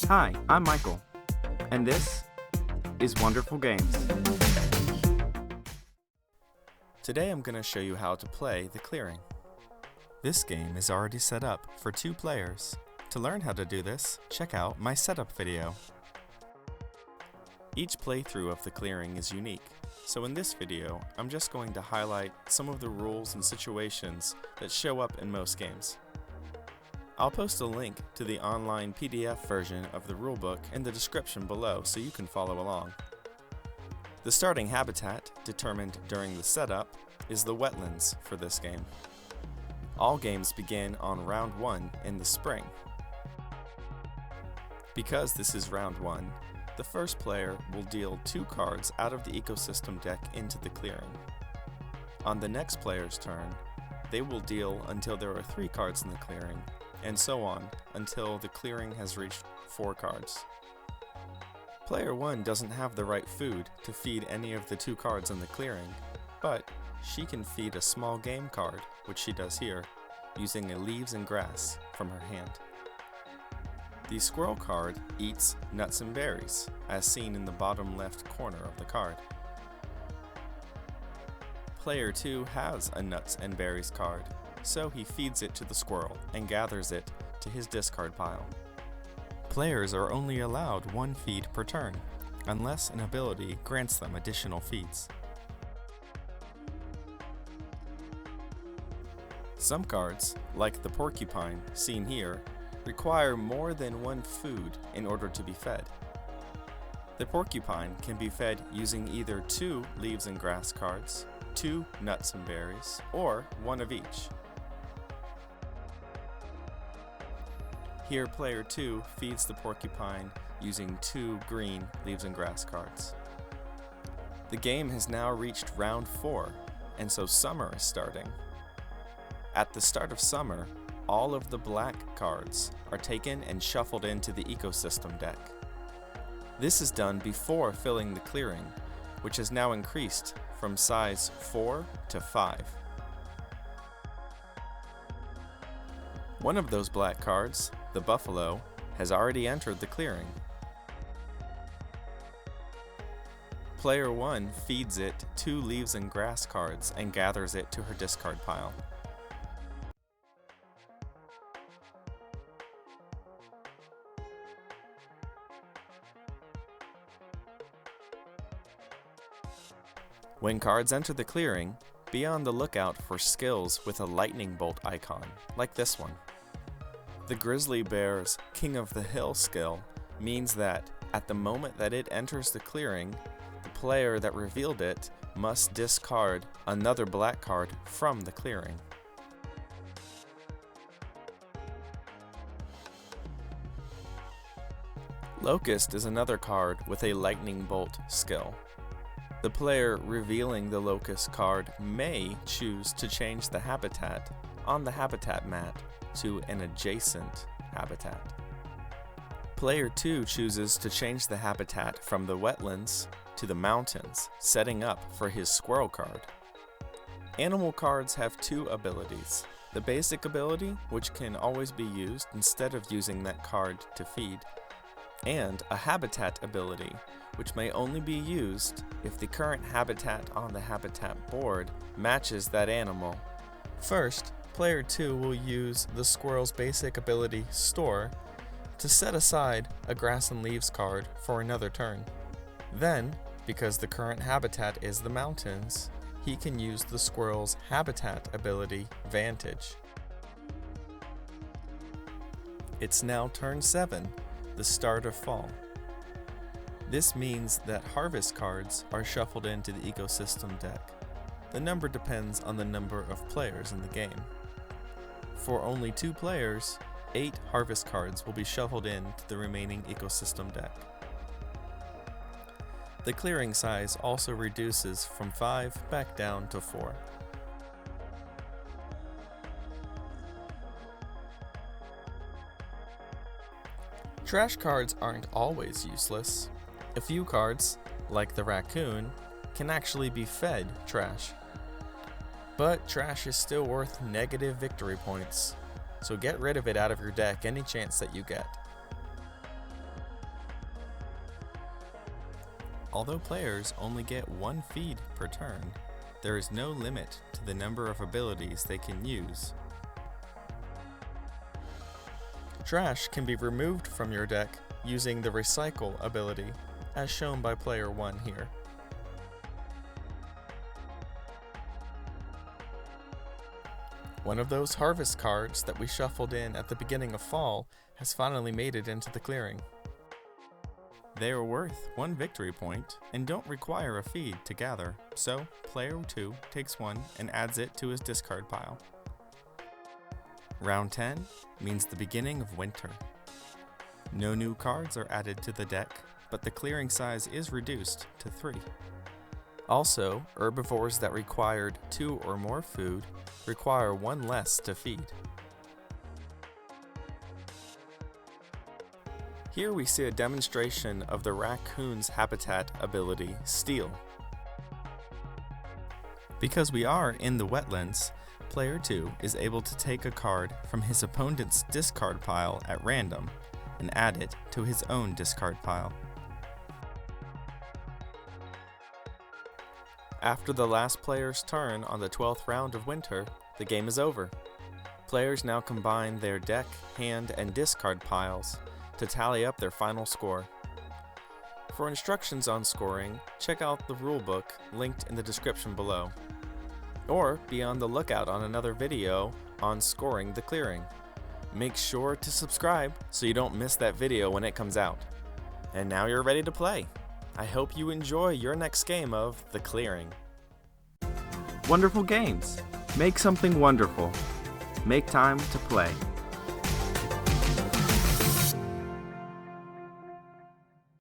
Hi, I'm Michael, and this is Wonderful Games. Today I'm going to show you how to play The Clearing. This game is already set up for 2 players. To learn how to do this, check out my setup video. Each playthrough of The Clearing is unique, so in this video I'm just going to highlight some of the rules and situations that show up in most games. I'll post a link to the online PDF version of the rulebook in the description below so you can follow along. The starting habitat, determined during the setup, is the wetlands for this game. All games begin on round 1 in the spring. Because this is round 1, the first player will deal 2 cards out of the ecosystem deck into the clearing. On the next player's turn, they will deal until there are 3 cards in the clearing, and so on until the clearing has reached 4 cards. Player 1 doesn't have the right food to feed any of the 2 cards in the clearing, but she can feed a small game card, which she does here, using a leaves and grass from her hand. The squirrel card eats nuts and berries, as seen in the bottom left corner of the card. Player 2 has a nuts and berries card, so he feeds it to the squirrel and gathers it to his discard pile. Players are only allowed 1 feed per turn, unless an ability grants them additional feeds. Some cards, like the porcupine seen here, require more than 1 food in order to be fed. The porcupine can be fed using either 2 leaves and grass cards, 2 nuts and berries, or 1 of each. Here, player 2 feeds the porcupine using 2 green leaves and grass cards. The game has now reached round 4, and so summer is starting. At the start of summer, all of the black cards are taken and shuffled into the ecosystem deck. This is done before filling the clearing, which has now increased from size 4 to 5. One of those black cards, the buffalo, has already entered the clearing. Player 1 feeds it 2 leaves and grass cards and gathers it to her discard pile. When cards enter the clearing, be on the lookout for skills with a lightning bolt icon, like this one. The grizzly bear's King of the Hill skill means that at the moment that it enters the clearing, the player that revealed it must discard another black card from the clearing. Locust is another card with a lightning bolt skill. The player revealing the Locust card may choose to change the habitat on the habitat mat to an adjacent habitat. Player 2 chooses to change the habitat from the wetlands to the mountains, setting up for his squirrel card. Animal cards have 2 abilities. The basic ability, which can always be used instead of using that card to feed, and a habitat ability, which may only be used if the current habitat on the habitat board matches that animal. First, player 2 will use the squirrel's basic ability, Store, to set aside a grass and leaves card for another turn. Then, because the current habitat is the mountains, he can use the squirrel's habitat ability, Vantage. It's now turn 7, the start of fall. This means that harvest cards are shuffled into the ecosystem deck. The number depends on the number of players in the game. For only 2 players, 8 harvest cards will be shuffled into the remaining ecosystem deck. The clearing size also reduces from 5 back down to 4. Trash cards aren't always useless. A few cards, like the raccoon, can actually be fed trash. But trash is still worth negative victory points, so get rid of it out of your deck any chance that you get. Although players only get one feed per turn, there is no limit to the number of abilities they can use. Trash can be removed from your deck using the Recycle ability, as shown by player 1 here. One of those Harvest cards that we shuffled in at the beginning of fall has finally made it into the clearing. They are worth 1 victory point and don't require a feed to gather, so player 2 takes one and adds it to his discard pile. Round 10 means the beginning of winter. No new cards are added to the deck, but the clearing size is reduced to 3. Also, herbivores that required 2 or more food require 1 less to feed. Here we see a demonstration of the raccoon's habitat ability, Steal. Because we are in the wetlands, player 2 is able to take a card from his opponent's discard pile at random and add it to his own discard pile. After the last player's turn on the 12th round of winter, the game is over. Players now combine their deck, hand, and discard piles to tally up their final score. For instructions on scoring, check out the rulebook linked in the description below. Or be on the lookout on another video on scoring the clearing. Make sure to subscribe so you don't miss that video when it comes out. And now you're ready to play. I hope you enjoy your next game of The Clearing. Wonderful Games. Make something wonderful. Make time to play.